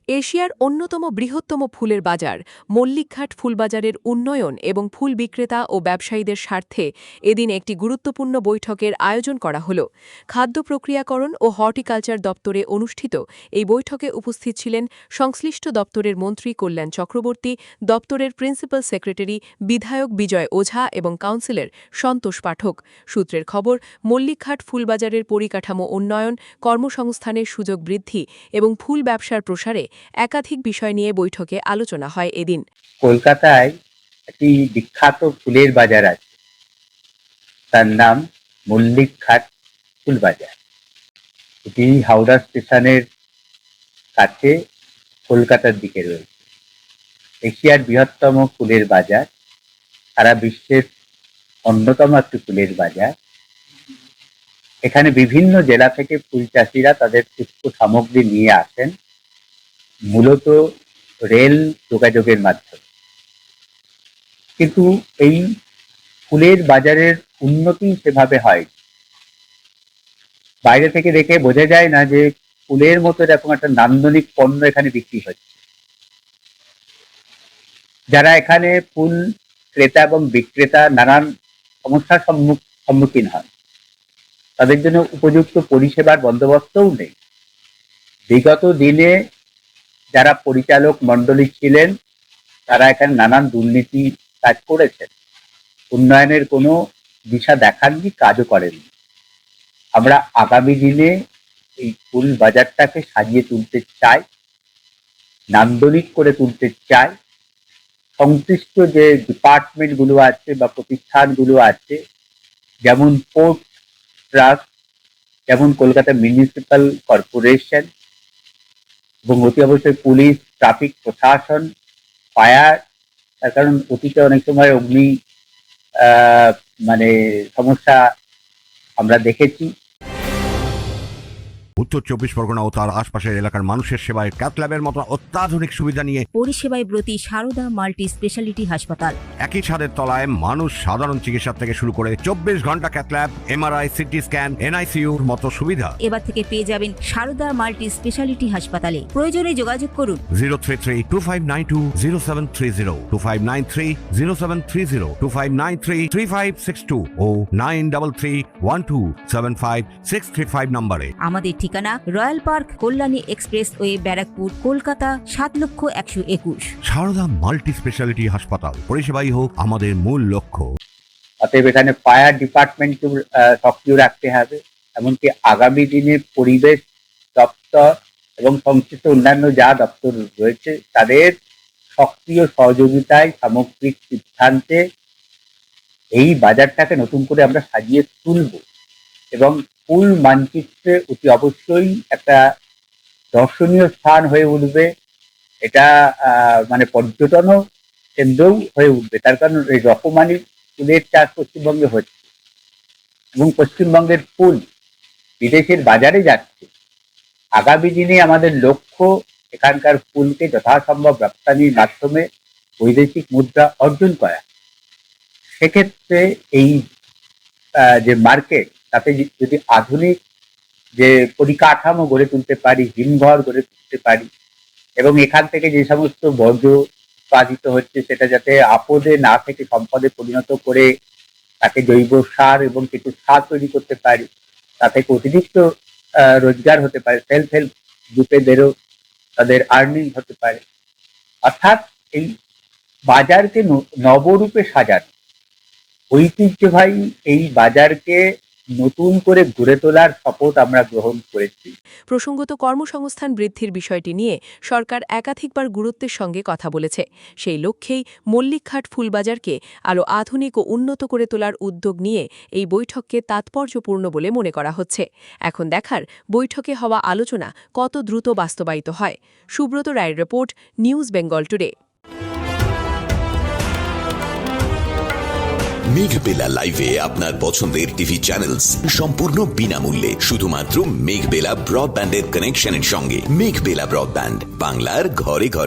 এশিয়ার অন্যতম বৃহত্তম ফুলের বাজার মল্লিকঘাট ফুলবাজারের উন্নয়ন এবং ফুল বিক্রেতা ও ব্যবসায়ীদের স্বার্থে এদিন একটি গুরুত্বপূর্ণ বৈঠকের আয়োজন করা হল। খাদ্য প্রক্রিয়াকরণ ও হর্টিকালচার দপ্তরে অনুষ্ঠিত এই বৈঠকে উপস্থিত ছিলেন সংশ্লিষ্ট দপ্তরের মন্ত্রী কল্যাণ চক্রবর্তী, দপ্তরের প্রিন্সিপাল সেক্রেটারি বিধায়ক বিজয় ওঝা এবং কাউন্সিলর সন্তোষ পাঠক। সূত্রের খবর, মল্লিকঘাট ফুলবাজারের পরিকাঠামো উন্নয়ন, কর্মসংস্থানের সুযোগ বৃদ্ধি এবং ফুল ব্যবসার প্রসারে একাধিক বিষয় নিয়ে বৈঠকে আলোচনা হয় এদিন। কলকাতায় একটি বিখ্যাত ফুলের বাজার আছে, তার নাম মল্লিকঘাট ফুল বাজার। এটি হাওড়া স্টেশনের কাছে কলকাতার দিকে রয়েছে। এশিয়ার বৃহত্তম ফুলের বাজার, সারা বিশ্বের অন্যতম একটি ফুলের বাজার। এখানে বিভিন্ন জেলা থেকে ফুল চাষিরা তাদের পুষ্প সামগ্রী নিয়ে আসেন, মূলত রেল যোগাযোগের মাধ্যমে। কিন্তু এই ফুলের বাজারের উন্নতি সেভাবে হয়, বাইরে থেকে দেখে বোঝা যায় না যে ফুলের মতো এরকম একটা নান্দনিক পণ্য এখানে বিক্রি হচ্ছে। যারা এখানে ফুল ক্রেতা এবং বিক্রেতা নানান সমস্যার সম্মুখীন হয়, তাদের জন্য উপযুক্ত পরিষেবার বন্দোবস্তও নেই। বিগত দিনে যারা পরিচালক মণ্ডলী ছিলেন, তারা এখানে নানান দুর্নীতি কাজ করেছেন, উন্নয়নের কোনো দিশা দেখাননি, কাজও করেননি। আমরা আগামী দিনে এই ফুল বাজারটাকে সাজিয়ে তুলতে চাই, নান্দনিক করে তুলতে চাই। সংশ্লিষ্ট যে ডিপার্টমেন্টগুলো আছে বা প্রতিষ্ঠানগুলো আছে, যেমন পোর্ট ট্রাস্ট, যেমন কলকাতা মিউনিসিপ্যাল কর্পোরেশন, এবং অতি অবশ্যই পুলিশ, ট্রাফিক প্রশাসন, ফায়ার, তার কারণ অতীতে অনেক সময় অগ্নি সমস্যা আমরা দেখেছি। উত্তর 24 পরগনা ও তার আশপাশের এলাকার মানুষের সেবায় ক্যাথ ল্যাবের মতো অত্যাধুনিক সুবিধা নিয়ে পরিষেবায় ব্রতী সারদা মাল্টি স্পেশালিটি হাসপাতাল। একই ছাদের তলায় মানুষ সাধারণ চিকিৎসা থেকে শুরু করে 24 ঘন্টা cath lab, MRI, CT scan, এনআইসিইউর মতো সুবিধা এবার থেকে পেয়ে যাবেন সারদা মাল্টি স্পেশালিটি হাসপাতালে। প্রয়োজনে যোগাযোগ করুন 033-2592-0730, 2593-0730, 2593-3562 ও 9331275635 নম্বরে। আমাদের ঠিকানা royal park, Kalyani expressway, Barrackpore, Kolkata 7,01,021। Sarada multi speciality হাসপাতাল, পরিষেবাই হোক আমাদের মূল লক্ষ্য। অতএব এখানে ফায়ার ডিপার্টমেন্টকে সক্রিয় রাখতে হবে, এমনকি আগামী দিনে পরিবেশ দপ্তর এবং সংশ্লিষ্ট অন্যান্য যা দপ্তর রয়েছে, তাদের সক্রিয় সহযোগিতায় সামগ্রিক সিদ্ধান্তে এই বাজারটাকে নতুন করে আমরা সাজিয়ে তুলব এবং ফুল মানচিত্রে অতি অবশ্যই একটা দর্শনীয় স্থান হয়ে উঠবে। এটা পর্যটনও কেন্দ্রও হয়ে উঠবে, তার কারণ এই রকমারি ফুলের চাষ পশ্চিমবঙ্গে হচ্ছে এবং পশ্চিমবঙ্গের ফুল বিদেশের বাজারে যাচ্ছে। আগামী দিনে আমাদের লক্ষ্য এখানকার ফুলকে যথাসম্ভব রপ্তানির মাধ্যমে বৈদেশিক মুদ্রা অর্জন করা। সেক্ষেত্রে এই যে মার্কেট, তাতে যদি আধুনিক যে পরিকাঠামো গড়ে তুলতে পারি, হিমঘর গড়ে তুলতে পারি, এবং এখান থেকে যে সমস্ত বর্জ্য উৎপাদিত হচ্ছে সেটা যাতে আপদে না থেকে সম্পদে পরিণত করে তাকে জৈব সার এবং কিছু সার তৈরি করতে পারি, তা থেকে অতিরিক্ত রোজগার হতে পারে, সেলফ হেল্প গ্রুপেদেরও তাদের আর্নিং হতে পারে। অর্থাৎ এই বাজারকে নবরূপে সাজানো, ঐতিহ্যবাহী এই বাজারকে নতুন করে গড়ে তোলার শপথ আমরা গ্রহণ করেছি। প্রসঙ্গত, কর্মসংস্থান বৃদ্ধির বিষয়টি নিয়ে সরকার একাধিকবার গুরুত্বের সঙ্গে কথা বলেছে। সেই লক্ষ্যেই মল্লিকঘাট ফুলবাজারকে আরও আধুনিক ও উন্নত করে তোলার উদ্যোগ নিয়ে এই বৈঠককে তাৎপর্যপূর্ণ বলে মনে করা হচ্ছে। এখন দেখার বৈঠকে হওয়া আলোচনা কত দ্রুত বাস্তবায়িত হয়। সুব্রত রায়ের report, news Bengal today. Meghbela লাইভে আপনার পছন্দের টিভি চ্যানেলস সম্পূর্ণ বিনামূল্যে, শুধুমাত্র মেঘবেলা ব্রডব্যান্ডের কানেকশনের সঙ্গে। মেঘবেলা ব্রডব্যান্ড, বাংলার ঘরে ঘরে।